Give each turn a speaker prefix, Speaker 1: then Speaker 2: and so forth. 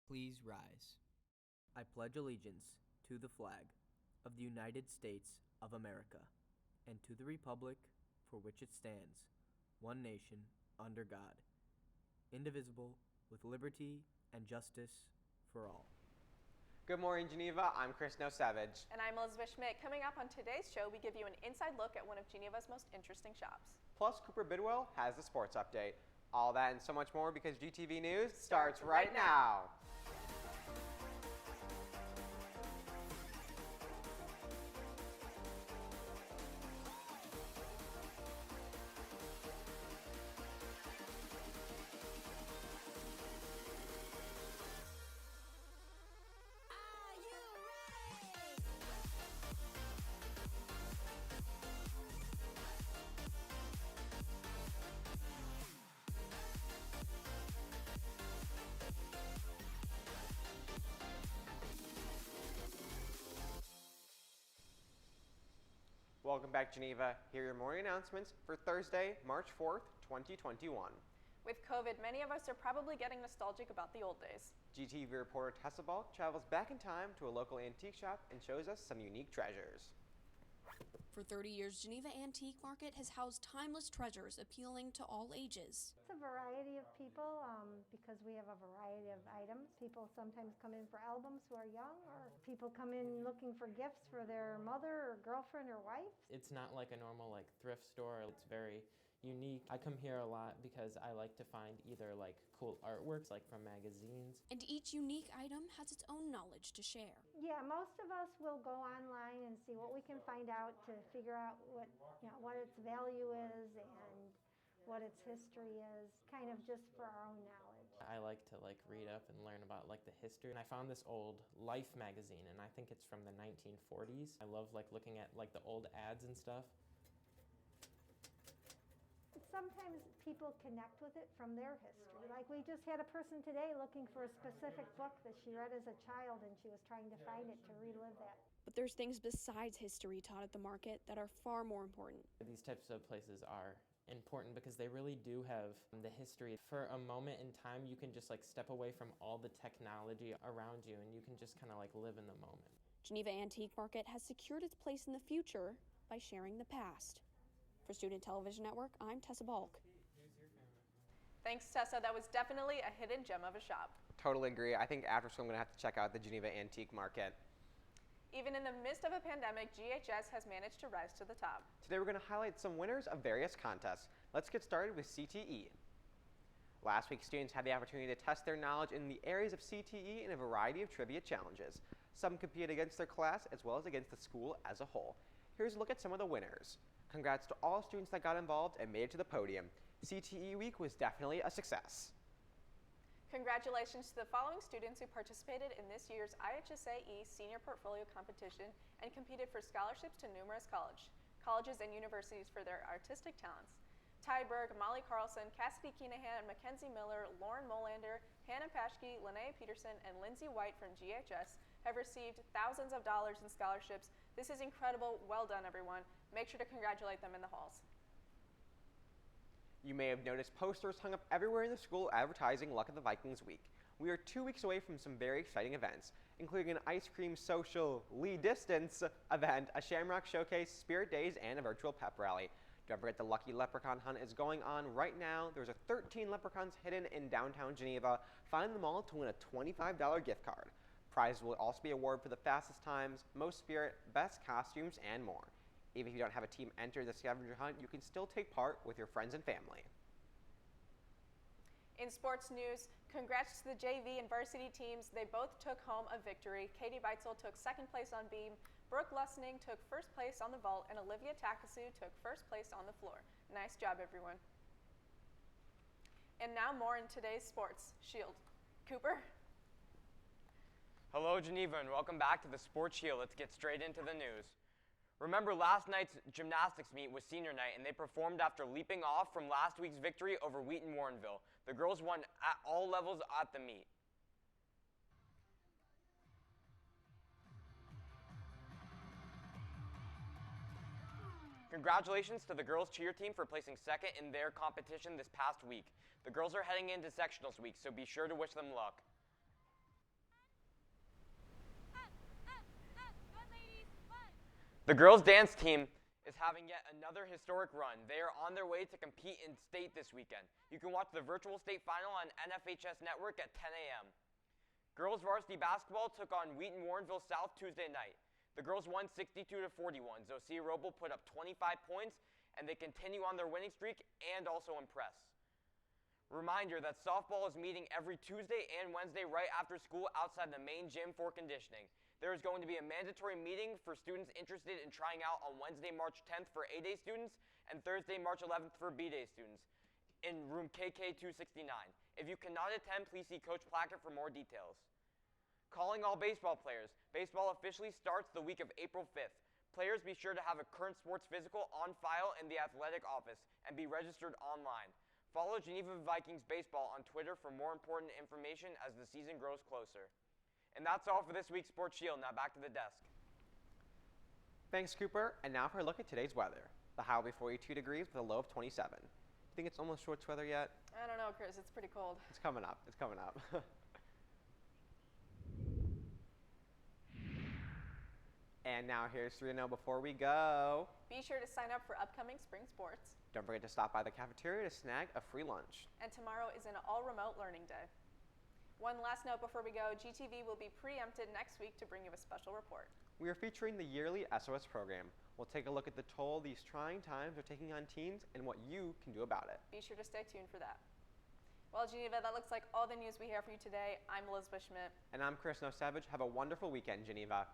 Speaker 1: Please rise.
Speaker 2: I pledge allegiance to the flag of the United States of America and to the republic for which it stands, one nation, under God, indivisible, with liberty and justice for all.
Speaker 3: Good morning, Geneva. I'm Chris Nosevich.
Speaker 4: And I'm Elizabeth Schmidt. Coming up on today's show, we give you an inside look at one of Geneva's most interesting shops.
Speaker 3: Plus, Cooper Bidwell has the sports update. All that and so much more because GTV News starts right now. Welcome back, Geneva. Here are your morning announcements for Thursday, March 4th, 2021.
Speaker 4: With COVID, many of us are probably getting nostalgic about the old days.
Speaker 3: GTV reporter Tessa Balk travels back in time to a local antique shop and shows us some unique treasures.
Speaker 5: For 30 years, Geneva Antique Market has housed timeless treasures appealing to all ages.
Speaker 6: It's a variety of people because we have a variety of items. People sometimes come in for albums who are young, or people come in looking for gifts for their mother or girlfriend or wife.
Speaker 7: It's not like a normal thrift store. It's very unique. I come here a lot because I like to find either cool artworks from magazines.
Speaker 5: And each unique item has its own knowledge to share.
Speaker 6: Yeah, most of us will go online and see what we can find out to figure out what its value is and what its history is, kind of just for our own knowledge.
Speaker 7: I like to read up and learn about the history. And I found this old Life magazine, and I think it's from the 1940s. I love looking at the old ads and stuff.
Speaker 6: Sometimes people connect with it from their history. We just had a person today looking for a specific book that she read as a child, and she was trying to find it to relive that.
Speaker 5: But there's things besides history taught at the market that are far more important.
Speaker 7: These types of places are important because they really do have the history. For a moment in time, you can just step away from all the technology around you, and you can just kind of live in the moment.
Speaker 5: Geneva Antique Market has secured its place in the future by sharing the past. For Student Television Network, I'm Tessa Balk.
Speaker 4: Thanks, Tessa. That was definitely a hidden gem of a shop.
Speaker 3: Totally agree. I think after school I'm going to have to check out the Geneva Antique Market.
Speaker 4: Even in the midst of a pandemic, GHS has managed to rise to the top.
Speaker 3: Today we're going to highlight some winners of various contests. Let's get started with CTE. Last week, students had the opportunity to test their knowledge in the areas of CTE in a variety of trivia challenges. Some competed against their class as well as against the school as a whole. Here's a look at some of the winners. Congrats to all students that got involved and made it to the podium. CTE week was definitely a success.
Speaker 4: Congratulations to the following students who participated in this year's IHSAE Senior Portfolio Competition and competed for scholarships to numerous colleges and universities for their artistic talents. Ty Berg, Molly Carlson, Cassidy Keenahan, Mackenzie Miller, Lauren Molander, Hannah Paschke, Linnea Peterson, and Lindsay White from GHS have received thousands of dollars in scholarships. This is incredible. Well done, everyone. Make sure to congratulate them in the halls.
Speaker 3: You may have noticed posters hung up everywhere in the school advertising Luck of the Vikings week. We are 2 weeks away from some very exciting events, including an ice cream socially distance event, a Shamrock Showcase, Spirit Days, and a virtual pep rally. Don't forget the Lucky Leprechaun Hunt is going on right now. There's 13 leprechauns hidden in downtown Geneva. Find them all to win a $25 gift card. Prizes will also be awarded for the fastest times, most spirit, best costumes, and more. Even if you don't have a team enter the scavenger hunt, you can still take part with your friends and family.
Speaker 4: In sports news, congrats to the JV and varsity teams. They both took home a victory. Katie Beitzel took second place on beam, Brooke Lusning took first place on the vault, and Olivia Takasu took first place on the floor. Nice job, everyone. And now more in today's sports. Shield. Cooper?
Speaker 8: Hello, Geneva, and welcome back to the Sports Shield. Let's get straight into the news. Remember, last night's gymnastics meet was senior night, and they performed after leaping off from last week's victory over Wheaton Warrenville. The girls won at all levels at the meet. Congratulations to the girls cheer team for placing second in their competition this past week. The girls are heading into sectionals week, so be sure to wish them luck. The girls' dance team is having yet another historic run. They are on their way to compete in state this weekend. You can watch the virtual state final on NFHS Network at 10 a.m. Girls varsity basketball took on Wheaton Warrenville South Tuesday night. The girls won 62-41. Zosia Roble put up 25 points, and they continue on their winning streak and also impress. Reminder that softball is meeting every Tuesday and Wednesday right after school outside the main gym for conditioning. There is going to be a mandatory meeting for students interested in trying out on Wednesday, March 10th for A-Day students and Thursday, March 11th for B-Day students in room KK 269. If you cannot attend, please see Coach Plackett for more details. Calling all baseball players. Baseball officially starts the week of April 5th. Players be sure to have a current sports physical on file in the athletic office and be registered online. Follow Geneva Vikings baseball on Twitter for more important information as the season grows closer. And that's all for this week's Sports Shield. Now back to the desk.
Speaker 3: Thanks, Cooper. And now for a look at today's weather. The high will be 42 degrees with a low of 27. Think it's almost shorts weather yet?
Speaker 4: I don't know, Chris. It's pretty cold.
Speaker 3: It's coming up. It's coming up. And now here's 3 to know before we go.
Speaker 4: Be sure to sign up for upcoming spring sports.
Speaker 3: Don't forget to stop by the cafeteria to snag a free lunch.
Speaker 4: And tomorrow is an all-remote learning day. One last note before we go, GTV will be preempted next week to bring you a special report.
Speaker 3: We are featuring the yearly SOS program. We'll take a look at the toll these trying times are taking on teens and what you can do about it.
Speaker 4: Be sure to stay tuned for that. Well, Geneva, that looks like all the news we have for you today. I'm Elizabeth Schmidt.
Speaker 3: And I'm Chris Savage. Have a wonderful weekend, Geneva.